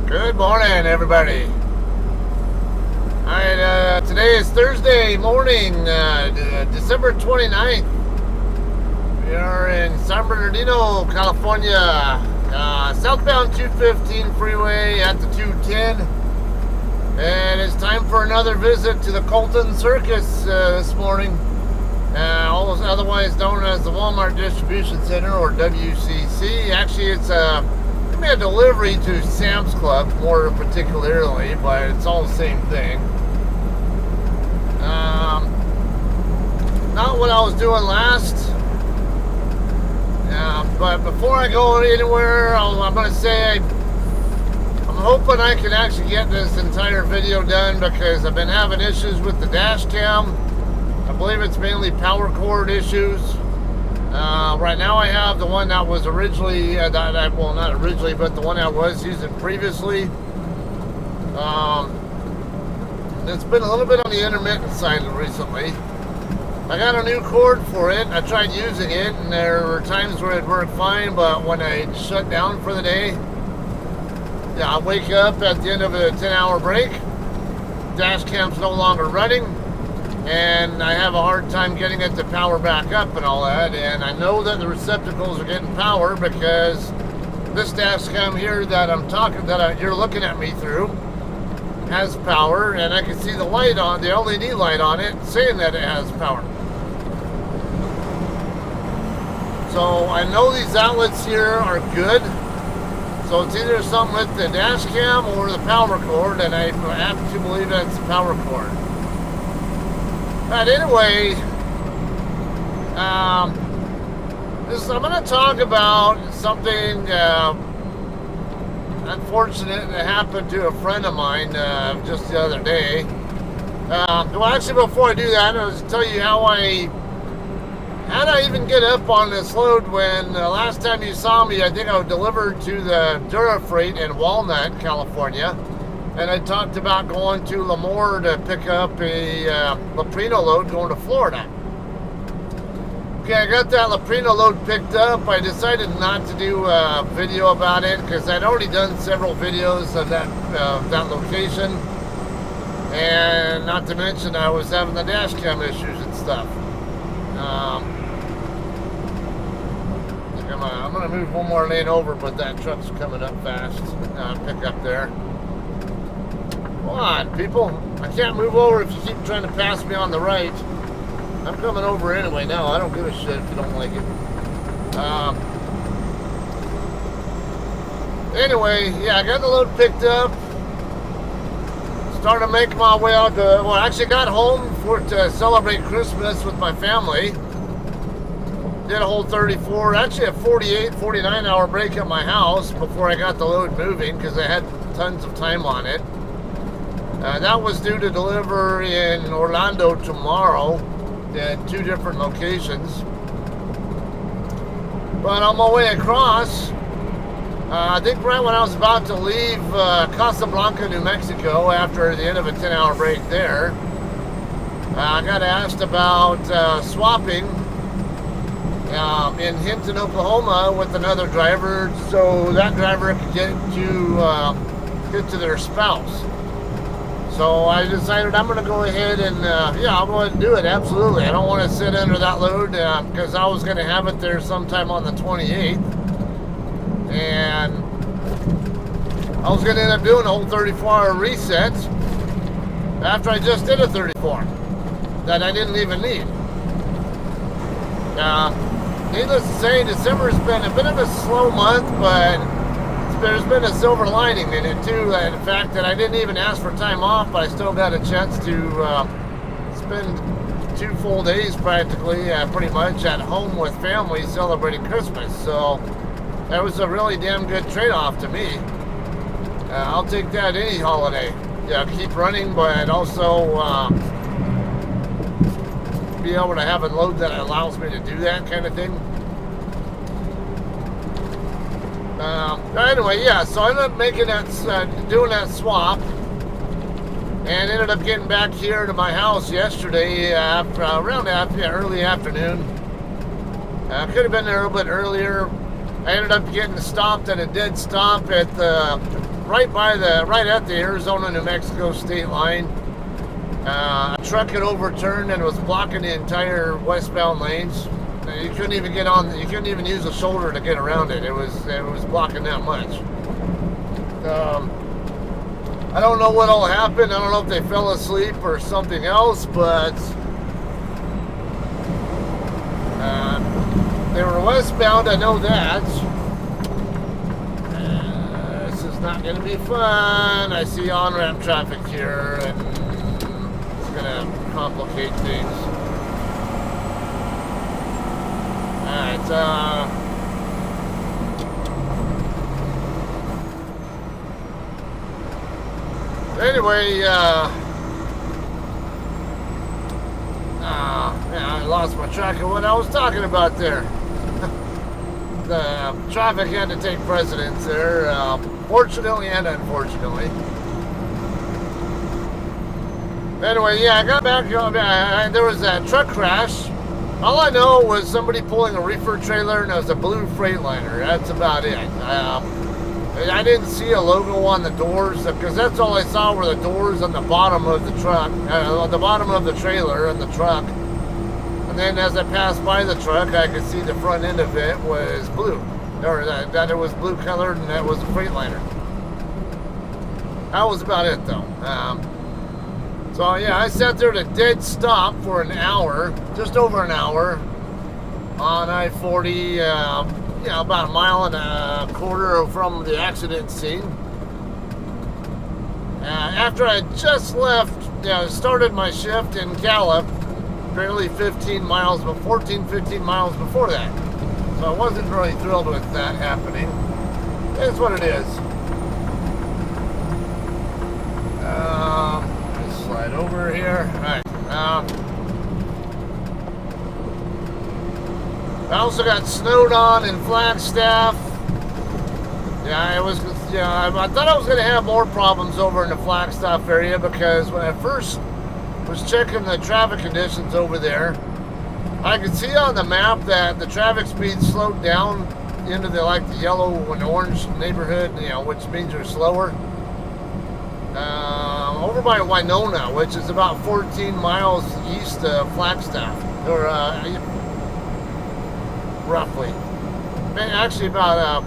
Good morning, everybody. Alright, today is Thursday morning, December 29th. We are in San Bernardino, California, southbound 215 freeway at the 210. And it's time for another visit to the Colton Circus this morning, otherwise known as the Walmart Distribution Center, or WCC. Actually, it's a delivery to Sam's Club, more particularly, but it's all the same thing. Not what I was doing last, but before I go anywhere, I'm going to say I'm hoping I can actually get this entire video done, because I've been having issues with the Dashcam. I believe it's mainly power cord issues. Right now I have the one that was originally, well, not originally, but the one I was using previously. It's been a little bit on the intermittent side recently. I got a new cord for it. I tried using it, and there were times where it worked fine, but when I shut down for the day, I wake up at the end of a 10-hour break, Dashcam's no longer running, and I have a hard time getting it to power back up and all that. And I know that the receptacles are getting power, because this Dashcam here that you're looking at me through has power, and I can see the light on, the LED light on it, saying that it has power. So I know these outlets here are good. So it's either something with the Dashcam or the power cord, and I have to believe that it's the power cord. But anyway, I'm going to talk about something unfortunate that happened to a friend of mine just the other day. Well, actually, before I do that, I was to tell you how I even get up on this load. When last time you saw me, I think I delivered to the Dura Freight in Walnut, California. And I talked about going to Lemoore to pick up a Leprino load going to Florida. Okay, I got that Leprino load picked up. I decided not to do a video about it, because I'd already done several videos of that location. And not to mention, I was having the Dashcam issues and stuff. I'm going to move one more lane over, but that truck's coming up fast. Pick up there. Come on, people. I can't move over if you keep trying to pass me on the right. I'm coming over anyway now. I don't give a shit if you don't like it. Anyway, yeah, I got the load picked up. Started making my way out to, well, I actually got home to celebrate Christmas with my family. Did a whole 34, actually a 48, 49 hour break at my house before I got the load moving, because I had tons of time on it. That was due to deliver in Orlando tomorrow at 2 different locations. But on my way across, I think right when I was about to leave Casablanca, New Mexico, after the end of a 10-hour break there, I got asked about swapping in Hinton, Oklahoma with another driver, so that driver could get to their spouse. So I decided I'm going to go ahead and, I'll go ahead and do it, absolutely. I don't want to sit under that load, because I was going to have it there sometime on the 28th. And I was going to end up doing a whole 34-hour reset after I just did a 34 that I didn't even need. Needless to say, December's been a bit of a slow month, but there's been a silver lining in it too. And the fact that I didn't even ask for time off, but I still got a chance to spend 2 full days practically, pretty much at home with family celebrating Christmas. So that was a really damn good trade-off to me. I'll take that any holiday. Yeah, keep running, but also be able to have a load that allows me to do that kind of thing. Anyway, yeah, so I ended up making that, doing that swap, and ended up getting back here to my house yesterday around early afternoon. Could have been there a little bit earlier. I ended up getting stopped at a dead stop at the right at the Arizona-New Mexico state line. A truck had overturned and was blocking the entire westbound lanes. You couldn't even get on. You couldn't even use a shoulder to get around it. It was blocking that much. I don't know what all happened. I don't know if they fell asleep or something else, but they were westbound. I know that. This is not going to be fun. I see on-ramp traffic here, and it's going to complicate things. Alright, anyway, yeah, I lost my track of what I was talking about there. The traffic had to take precedence there, fortunately and unfortunately. Anyway, yeah, I got back, there was a truck crash. All I know was somebody pulling a reefer trailer, and it was a blue Freightliner. That's about it. I didn't see a logo on the doors, because that's all I saw were the doors on the bottom of the truck, the bottom of the trailer and the truck. And then as I passed by the truck, I could see the front end of it was blue, or that it was blue colored, and that was a Freightliner. That was about it, though. So yeah, I sat there at a dead stop for an hour, just over an hour, on I-40, about a mile and a quarter from the accident scene. After I just left, started my shift in Gallup, barely 15 miles before that. So I wasn't really thrilled with that happening. It's what it is. Slide over here. Alright. I also got snowed on in Flagstaff. Yeah, I thought I was going to have more problems over in the Flagstaff area, because when I first was checking the traffic conditions over there, I could see on the map that the traffic speed slowed down into the yellow and orange neighborhood, which means you're slower. Over by Winona, which is about 14 miles east of Flagstaff, or roughly. Actually, about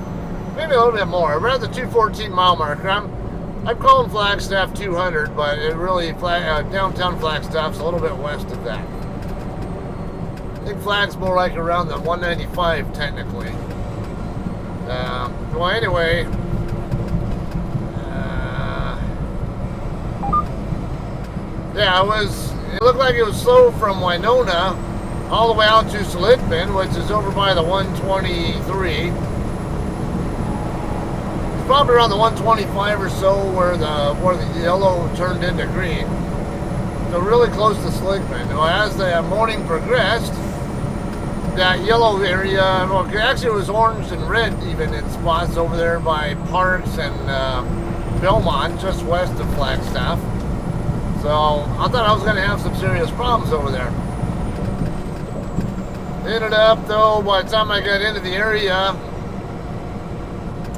maybe a little bit more. Around the 214 mile marker. I'm calling Flagstaff 200, but it really downtown Flagstaff's a little bit west of that. I think Flag's more like around the 195 technically. Well, anyway. Yeah, it looked like it was slow from Winona all the way out to Seligman, which is over by the 123. It's probably around the 125 or so where the yellow turned into green. So really close to Seligman. Well, as the morning progressed, that yellow area, well, actually it was orange and red even in spots over there by Parks and Belmont, just west of Flagstaff. So I thought I was going to have some serious problems over there. Ended up, though, by the time I got into the area,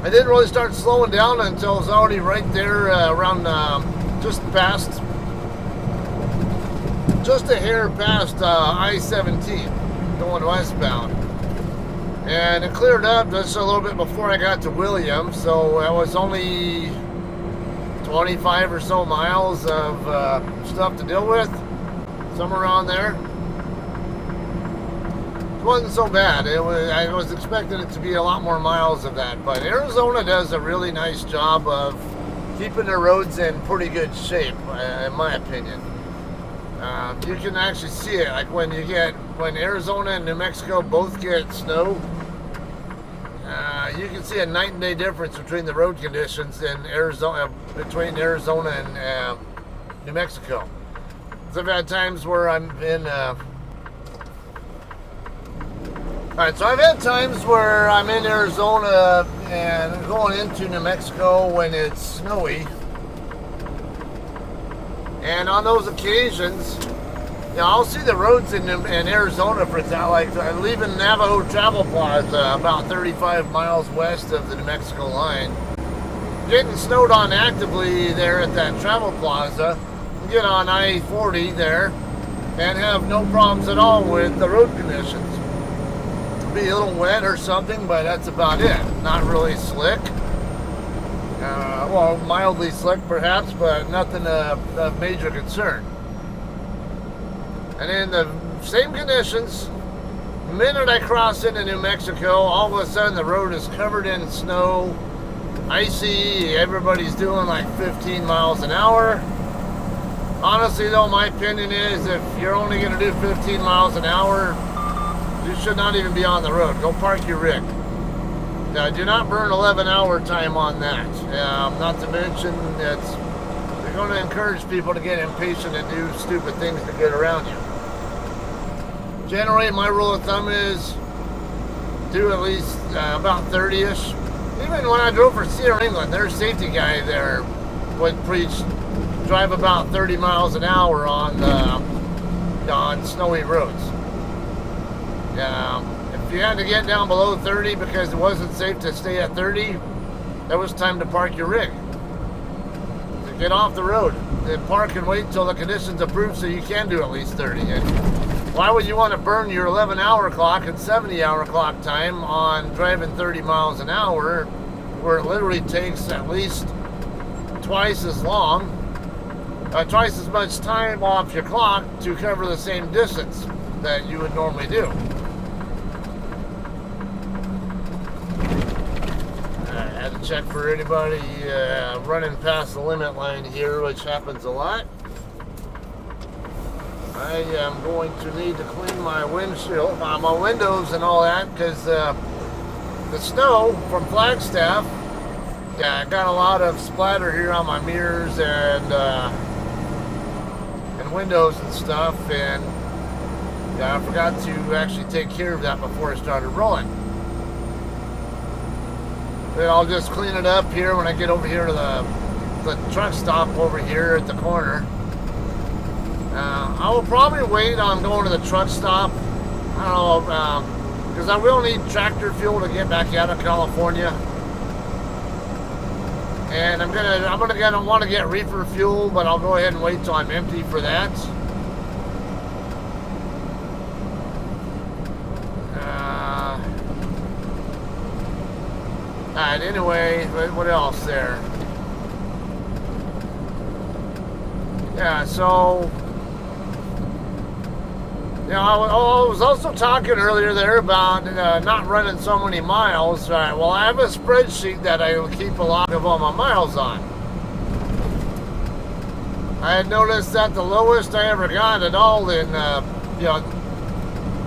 I didn't really start slowing down until it was already right there around just a hair past I-17 going westbound. And it cleared up just a little bit before I got to Williams, so I was only 25 or so miles of stuff to deal with, somewhere around there. It wasn't so bad. I was expecting it to be a lot more miles of that, but Arizona does a really nice job of keeping their roads in pretty good shape, in my opinion. You can actually see it, like when Arizona and New Mexico both get snow. You can see a night and day difference between the road conditions in Arizona, between Arizona and New Mexico. So I've had times where I'm in. Alright, so I've had times where I'm in Arizona and going into New Mexico when it's snowy. And on those occasions, I'll see the roads in Arizona, for example, like leaving Navajo Travel Plaza about 35 miles west of the New Mexico line. getting snowed on actively there at that travel plaza, get on I-40 there and have no problems at all with the road conditions. Be a little wet or something, but that's about it. Not really slick. Well, mildly slick perhaps, but nothing of major concern. And in the same conditions, the minute I cross into New Mexico, all of a sudden the road is covered in snow, icy, everybody's doing like 15 miles an hour. Honestly though, my opinion is if you're only going to do 15 miles an hour, you should not even be on the road. Go park your rig. Now, do not burn 11-hour time on that. Not to mention that you're going to encourage people to get impatient and do stupid things to get around you. Generally, my rule of thumb is do at least about 30-ish. Even when I drove for Sierra England, their safety guy there would preach drive about 30 miles an hour on snowy roads. If you had to get down below 30 because it wasn't safe to stay at 30, that was time to park your rig. So get off the road and park and wait until the conditions improve so you can do at least 30. And why would you want to burn your 11-hour clock and 70-hour clock time on driving 30 miles an hour where it literally takes at least twice as long, twice as much time off your clock to cover the same distance that you would normally do? Check for anybody running past the limit line here, which happens a lot. I am going to need to clean my windshield, my windows and all that, because the snow from Flagstaff, I got a lot of splatter here on my mirrors and windows and stuff, and I forgot to actually take care of that before I started rolling. Then I'll just clean it up here when I get over here to the truck stop over here at the corner. I will probably wait on going to the truck stop. I don't know, because I will need tractor fuel to get back out of California. And I'm gonna want to get reefer fuel, but I'll go ahead and wait till I'm empty for that. Alright, anyway, what else there? Yeah, so, I was also talking earlier there about not running so many miles. Right, well, I have a spreadsheet that I keep a log of all my miles on. I had noticed that the lowest I ever got at all in,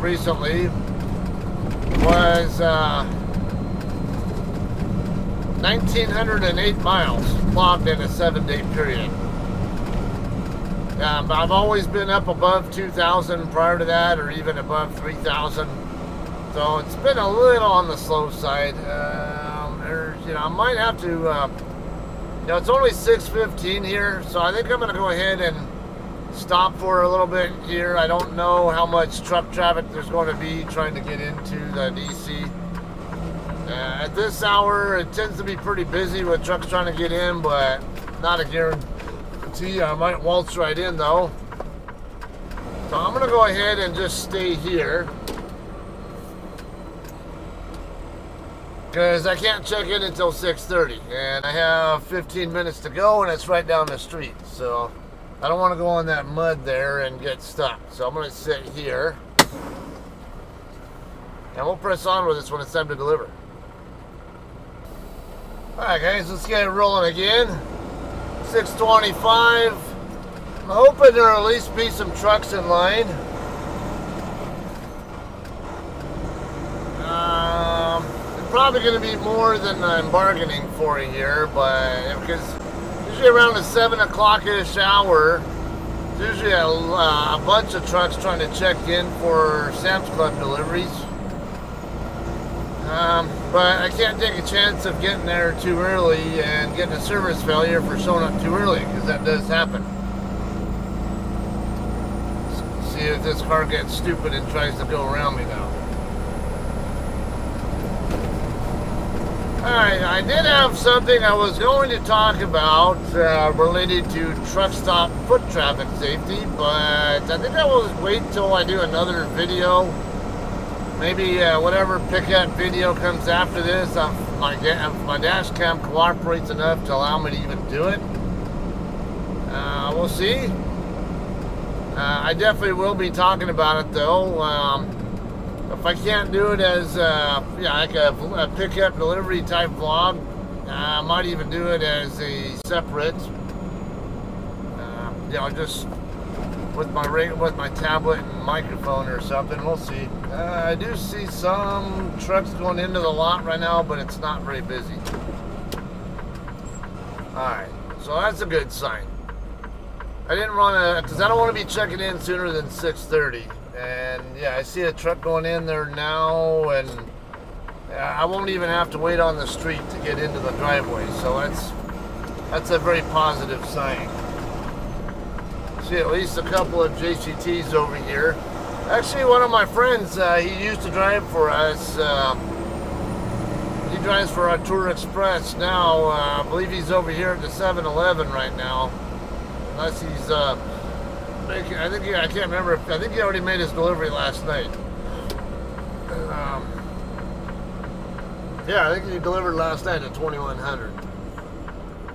recently was 1,908 miles logged in a 7-day period. I've always been up above 2,000 prior to that, or even above 3,000. So it's been a little on the slow side. I might have to, it's only 6:15 here, so I think I'm going to go ahead and stop for a little bit here. I don't know how much truck traffic there's going to be trying to get into the DC. At this hour, it tends to be pretty busy with trucks trying to get in, but not a guarantee. I might waltz right in, though. So I'm going to go ahead and just stay here, because I can't check in until 6:30, and I have 15 minutes to go, and it's right down the street. So I don't want to go in that mud there and get stuck. So I'm going to sit here, and we'll press on with this when it's time to deliver. Alright guys, let's get it rolling again. 6:25. I'm hoping there'll at least be some trucks in line. It's probably going to be more than I'm bargaining for here, but because usually around the 7 o'clock-ish hour, there's usually a bunch of trucks trying to check in for Sam's Club deliveries. But I can't take a chance of getting there too early and getting a service failure for showing up too early, because that does happen. See if this car gets stupid and tries to go around me now. Alright, I did have something I was going to talk about related to truck stop foot traffic safety, but I think I will wait till I do another video. Maybe whatever pickup video comes after this, if my dash cam cooperates enough to allow me to even do it. We'll see. I definitely will be talking about it though. If I can't do it as like a pickup delivery type vlog, I might even do it as a separate, just with my tablet and microphone or something. We'll see. I do see some trucks going into the lot right now, but it's not very busy. Alright, so that's a good sign. I didn't want to, because I don't want to be checking in sooner than 6:30. And yeah, I see a truck going in there now, and I won't even have to wait on the street to get into the driveway. So that's a very positive sign. See at least a couple of JCTs over here. Actually, one of my friends, he used to drive for us. He drives for our Tour Express now. I believe he's over here at the 7-Eleven right now. Unless he's, I can't remember. I think he already made his delivery last night. Yeah, I think he delivered last night at 2100.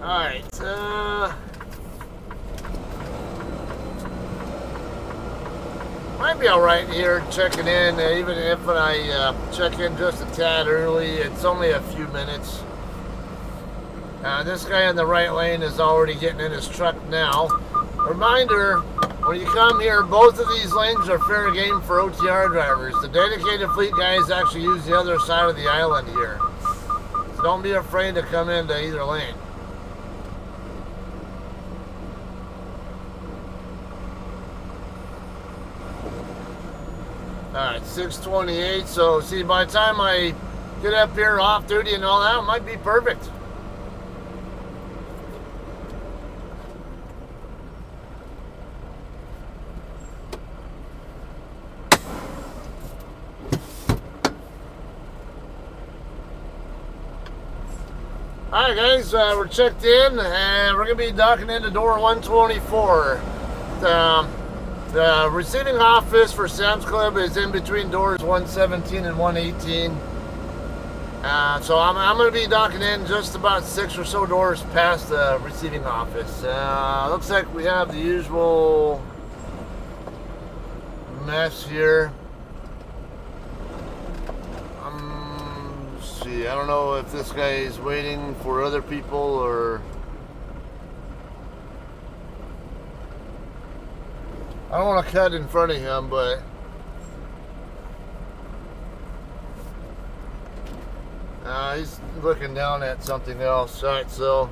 Alright, might be alright here checking in, even if I check in just a tad early. It's only a few minutes. This guy in the right lane is already getting in his truck now. Reminder, when you come here, both of these lanes are fair game for OTR drivers. The dedicated fleet guys actually use the other side of the island here. So don't be afraid to come into either lane. Alright, 6:28, so see, by the time I get up here off duty and all that, it might be perfect. Alright guys, we're checked in and we're going to be docking into door 124. The receiving office for Sam's Club is in between doors 117 and 118. So I'm going to be docking in just about 6 or so doors past the receiving office. Looks like we have the usual mess here. Let's see, I don't know if this guy is waiting for other people or... I don't want to cut in front of him, but he's looking down at something else. Alright, so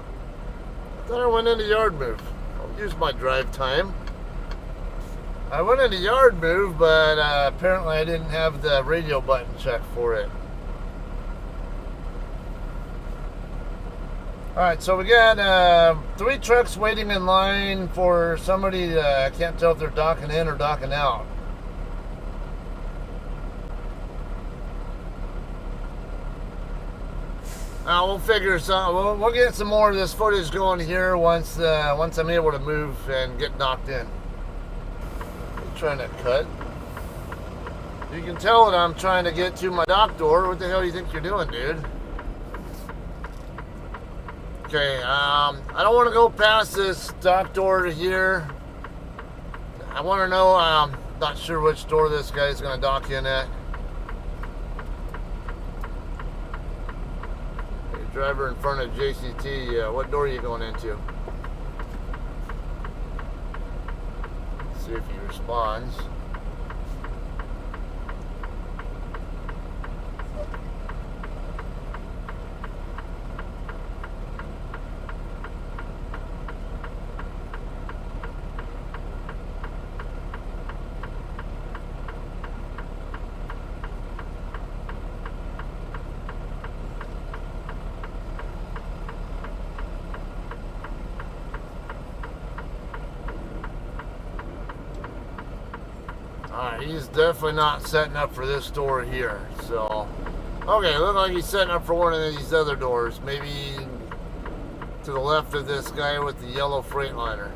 I thought I went into yard move. I'll use my drive time. I went into yard move, but apparently I didn't have the radio button checked for it. Alright, so we got 3 trucks waiting in line for somebody. I can't tell if they're docking in or docking out. We'll figure something. We'll get some more of this footage going here once I'm able to move and get knocked in. I'm trying to cut. You can tell that I'm trying to get to my dock door. What the hell do you think you're doing, dude? Okay, I don't want to go past this dock door to here. I want to know, I'm not sure which door this guy's going to dock in at. Hey, driver in front of JCT, what door are you going into? Let's see if he responds. Alright, he's definitely not setting up for this door here. So Okay, look like he's setting up for one of these other doors. Maybe to the left of this guy with the yellow Freightliner.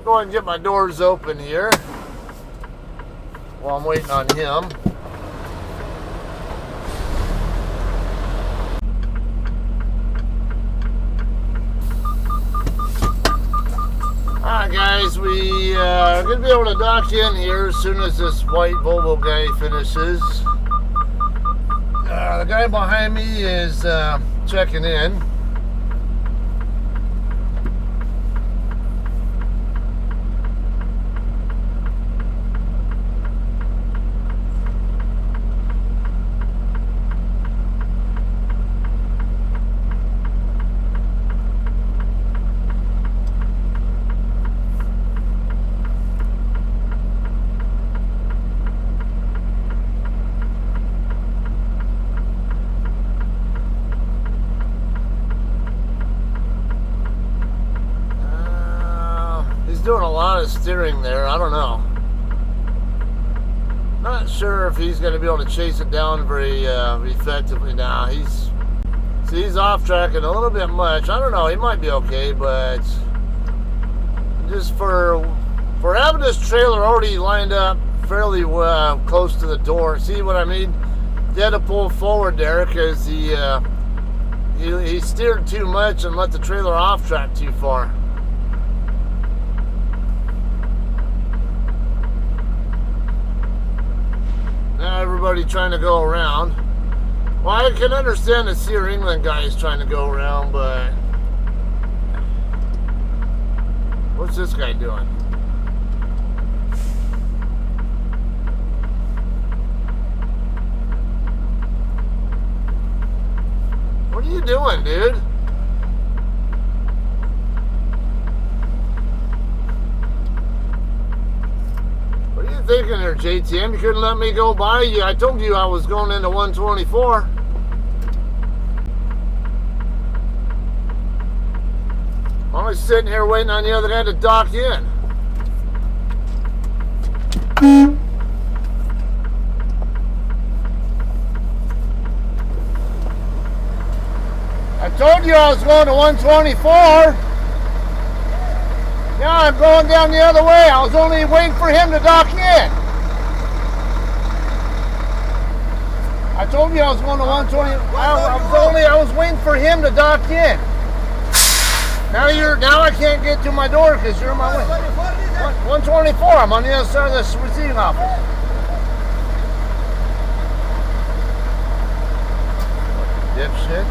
Go ahead and get my doors open here while I'm waiting on him. Alright guys, we are going to be able to dock in here as soon as this white Volvo guy finishes. The guy behind me is checking in. Doing a lot of steering there. I don't know. Not sure if he's going to be able to chase it down very effectively now. He's off tracking a little bit much. I don't know. He might be okay, but just for having this trailer already lined up fairly close to the door. See what I mean? He had to pull forward there because he steered too much and let the trailer off track too far. Now everybody trying to go around. Well, I can understand the Sear England guy is trying to go around, but what's this guy doing? What are you doing, dude? What are you thinking there, JTM? You couldn't let me go by you. I told you I was going into 124. I'm only sitting here waiting on the other guy to dock in. I told you I was going to 124. Yeah, I'm going down the other way. I was only waiting for him to dock in. I told you I was going to 120. I was waiting for him to dock in. Now I can't get to my door because you're in my way. 124. I'm on the other side of this receiving office. Dipshit.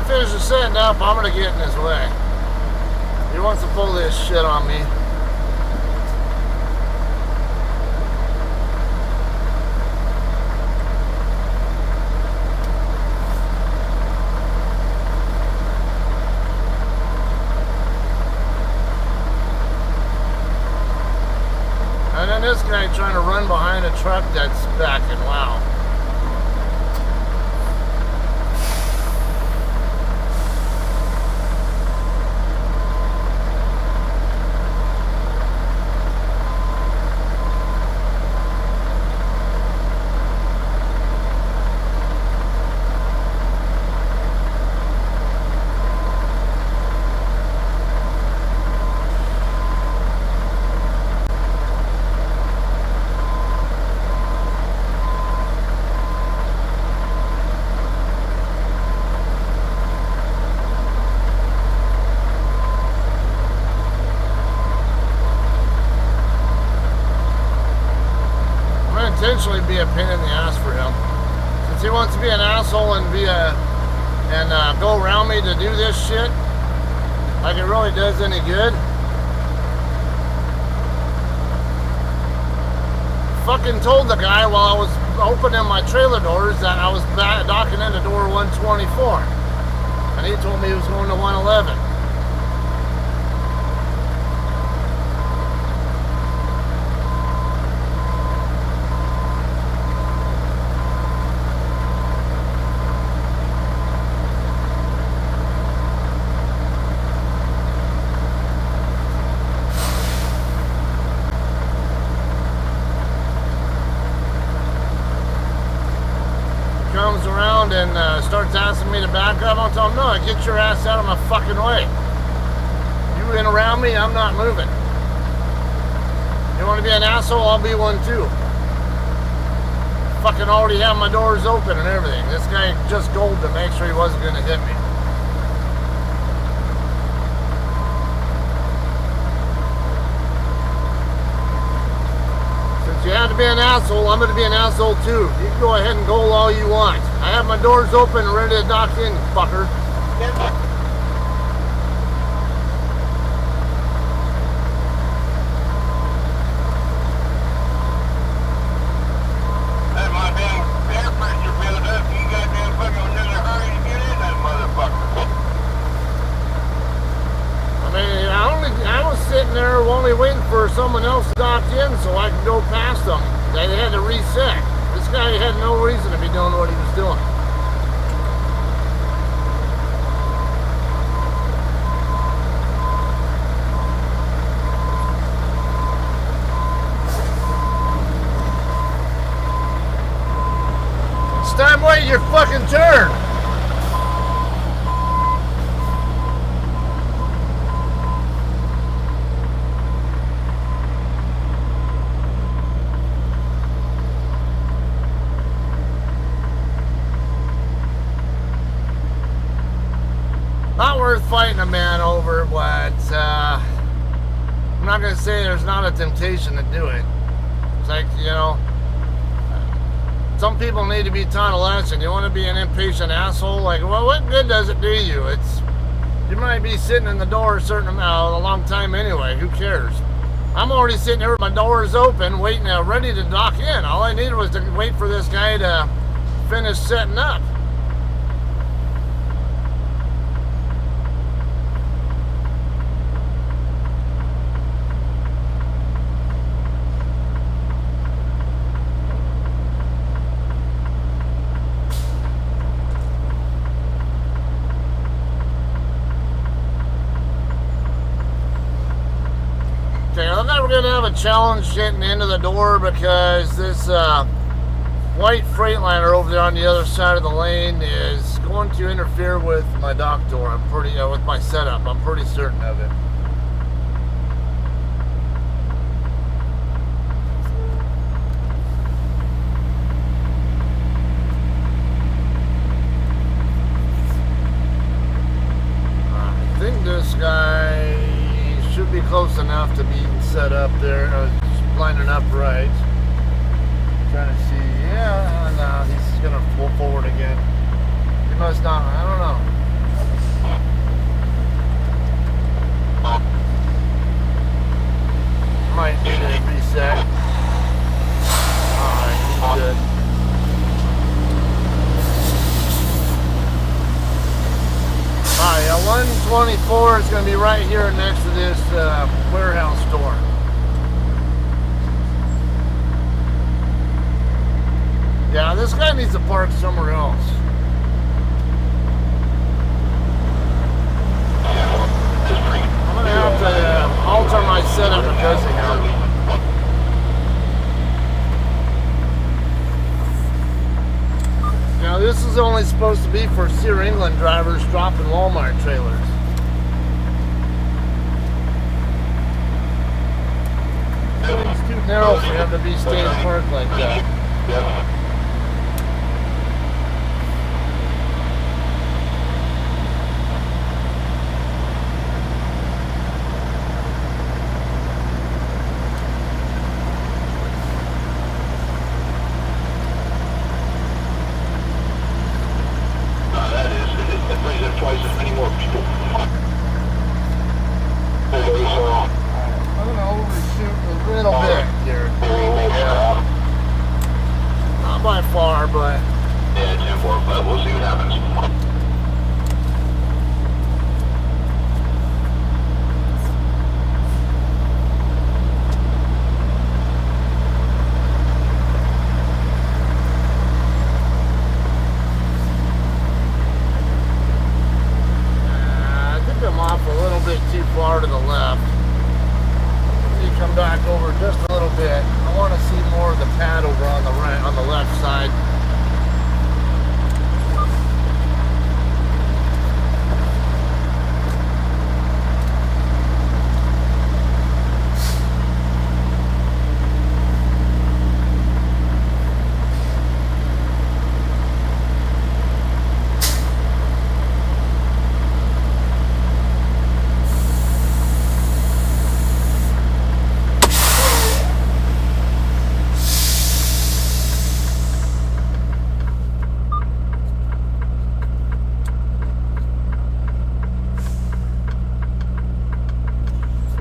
Finishes setting up, I'm gonna get in his way. He wants to pull this shit on me. And then this guy trying to run behind a truck that's backing. Wow. Intentionally be a pain in the ass for him, since he wants to be an asshole and go around me to do this shit like it really does any good. Fucking told the guy while I was opening my trailer doors that I was docking into door 124. And he told me he was going to 111. Comes around and starts asking me to back up. I'll tell him, no, get your ass out of my fucking way. You in around me, I'm not moving. You want to be an asshole, I'll be one too. Fucking already have my doors open and everything. This guy just gold to make sure he wasn't going to hit me. Since you had to be an asshole, I'm going to be an asshole too. You can go ahead and goal all you want. I have my doors open and ready to dock in, fucker. There only waiting for someone else to dock in so I could go past them. They had to reset. This guy had no reason to be doing what he was doing. It's time waiting your fucking turn. Not worth fighting a man over, but I'm not going to say there's not a temptation to do it. It's like, you know, some people need to be taught a lesson. You want to be an impatient asshole? Like, well, what good does it do you? You might be sitting in the door a certain amount, a long time anyway. Who cares? I'm already sitting there with my doors open, waiting, ready to dock in. All I needed was to wait for this guy to finish setting up. Okay, I thought we were going to have a challenge getting into the door because this white Freightliner over there on the other side of the lane is going to interfere with my dock door. I'm pretty, with my setup, I'm pretty certain of it. I think this guy should be close enough to be set up there, lining up right. Trying to see, yeah, no, he's gonna pull forward again. He must not, I don't know. Might need to reset. Alright, he's good. Alright, 124 is going to be right here next to this warehouse store. Yeah, this guy needs to park somewhere else. I'm going to have to alter my setup because of him. Now this is only supposed to be for Sear England drivers dropping Walmart trailers. It's too narrow for him to be staying parked like that. far, but yeah, 10-4, but we'll see what happens. I think I'm off a little bit too far to the left. Let me come back over just a little bit. I want to see more of the pad over on the right, on the left side.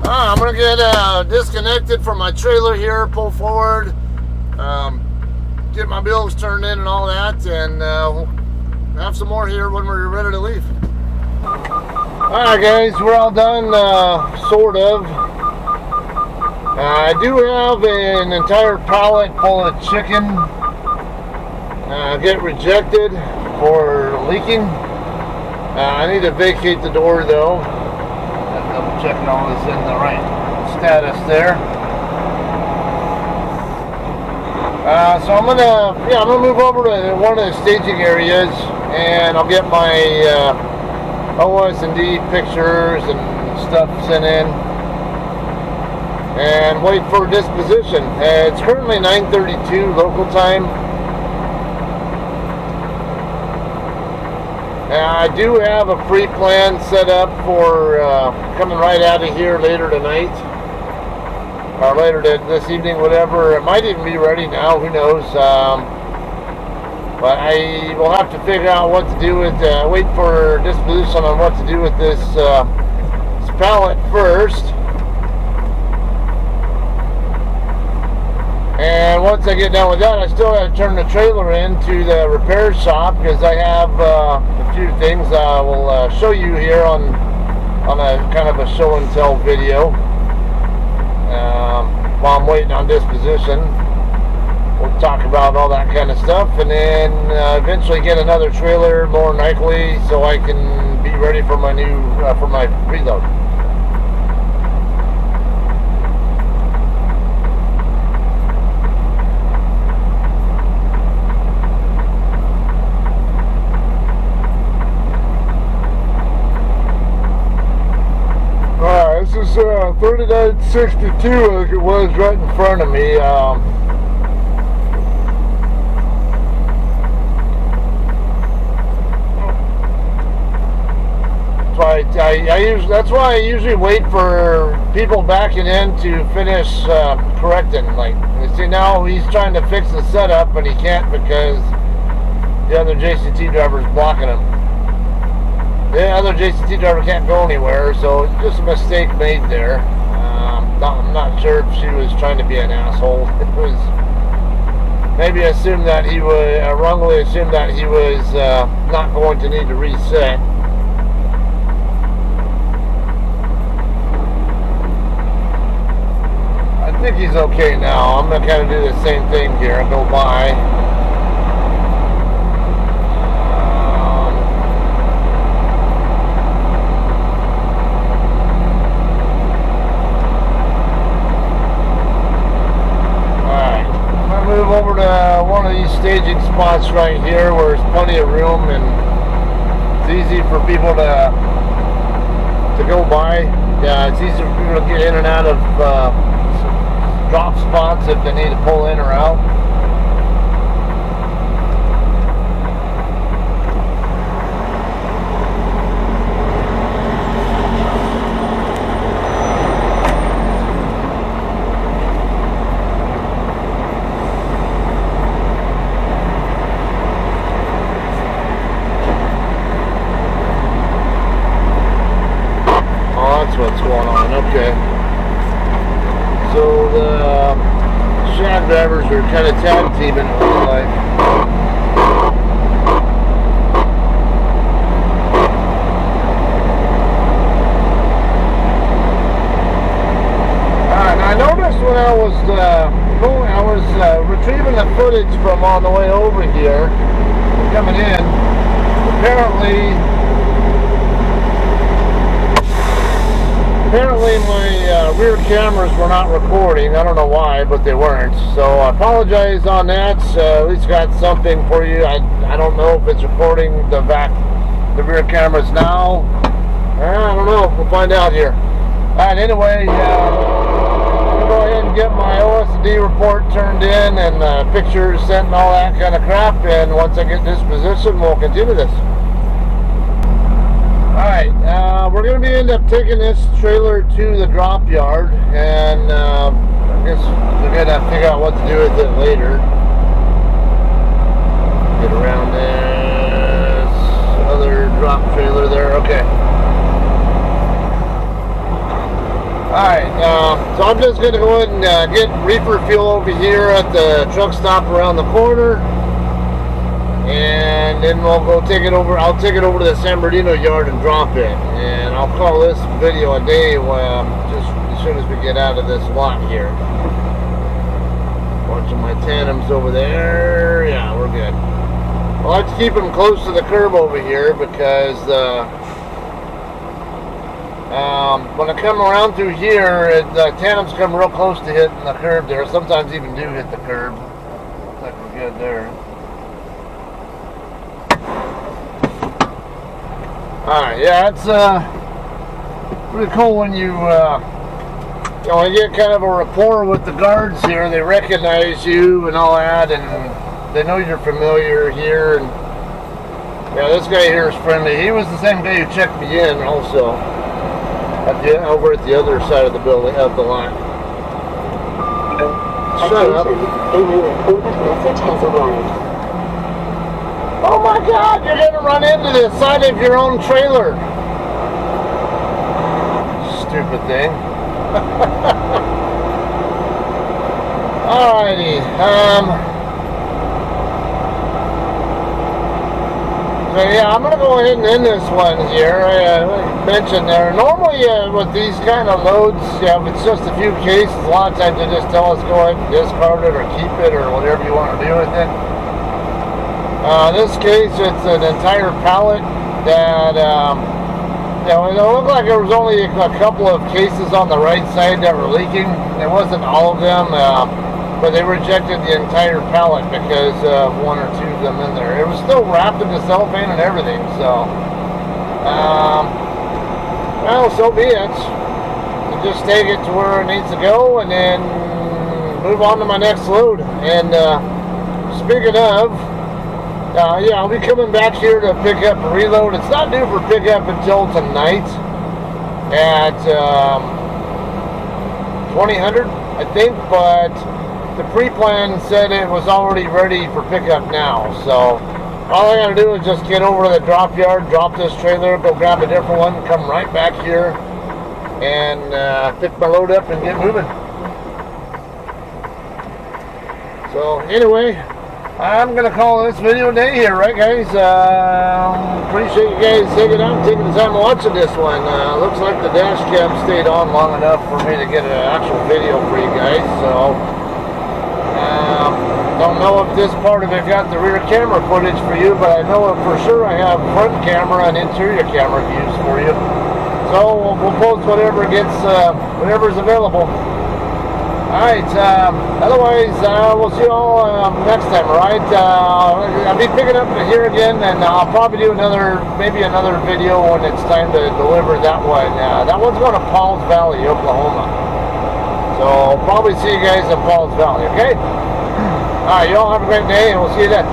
I'm gonna get disconnected from my trailer here, pull forward, get my bills turned in and all that, and we'll have some more here when we're ready to leave. Alright guys, we're all done, sort of. I do have an entire pallet full of chicken get rejected for leaking. I need to vacate the door though. Double checking all this in the right status there. So I'm gonna move over to one of the staging areas, and I'll get my OS&D pictures and stuff sent in, and wait for disposition. It's currently 9:32 local time. I do have a pre-plan set up for coming right out of here later tonight, or later this evening, whatever. It might even be ready now, who knows. But I will have to figure out what to do with, wait for disposition on what to do with this pallet first. And once I get done with that, I still got to turn the trailer into the repair shop, because I have a few things I will show you here on a kind of a show and tell video while I'm waiting on disposition. We'll talk about all that kind of stuff, and then eventually get another trailer, more than likely, so I can be ready for my new for my reload. This is 3962, like it was right in front of me. That's why I usually wait for people backing in to finish correcting. Like, you see, now he's trying to fix the setup, but he can't because the other JCT driver is blocking him. The other JCT driver can't go anywhere, so just a mistake made there. I'm not sure if she was trying to be an asshole. It was maybe assumed that he would wrongly assumed that he was not going to need to reset. I think he's okay now. I'm gonna kind of do the same thing here. Go by. Move over to one of these staging spots right here where there's plenty of room and it's easy for people to go by. Yeah, it's easy for people to get in and out of drop spots if they need to pull in or out. What's going on? Okay, so the shag drivers are kind of tag teaming in real life. And I noticed when I was retrieving the footage from on the way over here, coming in, apparently my rear cameras were not recording. I don't know why, but they weren't. So I apologize on that. At least got something for you. I don't know if it's recording the rear cameras now. I don't know. We'll find out here. Alright, anyway, I'm going to go ahead and get my OS&D report turned in and pictures sent and all that kind of crap. And once I get this position, we'll continue this. Alright, we're going to end up taking this trailer to the drop yard, and I guess we're going to figure out what to do with it later. Get around this other drop trailer there, okay. Alright, so I'm just going to go ahead and get reefer fuel over here at the truck stop around the corner. And then we'll go take it over. I'll take it over to the San Bernardino yard and drop it. And I'll call this video a day just as soon as we get out of this lot here. Bunch of my tandems over there. Yeah, we're good. I like to keep them close to the curb over here because when I come around through here, the tandems come real close to hitting the curb there. Sometimes even do hit the curb. Looks like we're good there. Alright, yeah, it's pretty cool when you get kind of a rapport with the guards here. They recognize you and all that, and they know you're familiar here. And yeah, this guy here is friendly. He was the same guy who checked me in also over at the other side of the building, of the line. Shut up. A new important message has arrived. Oh my God, you're going to run into the side of your own trailer. Stupid thing. Alrighty. So yeah, I'm going to go ahead and end this one here. Like I mentioned there, normally with these kind of loads, if it's just a few cases, a lot of times they just tell us go ahead and discard it or keep it or whatever you want to do with it. In this case, it's an entire pallet that, it looked like there was only a couple of cases on the right side that were leaking. It wasn't all of them, but they rejected the entire pallet because of one or two of them in there. It was still wrapped in the cellophane and everything, so, well, so be it. You just take it to where it needs to go and then move on to my next load. And speaking of, yeah, I'll be coming back here to pick up a reload. It's not due for pickup until tonight at 2000, I think, but the pre-plan said it was already ready for pickup now. So all I gotta do is just get over to the drop yard, drop this trailer, go grab a different one, come right back here and pick my load up and get moving. So anyway, I'm going to call this video a day here, right guys? Appreciate you guys taking the time watching this one. Looks like the Dashcam stayed on long enough for me to get an actual video for you guys. So, don't know if this part of it got the rear camera footage for you, but I know for sure I have front camera and interior camera views for you. So we'll post whatever whatever's available. Alright, otherwise, we'll see you all next time, alright? I'll be picking up here again, and I'll probably do maybe another video when it's time to deliver that one. That one's going to Pauls Valley, Oklahoma. So, I'll probably see you guys in Pauls Valley, okay? Alright, you all have a great day, and we'll see you then.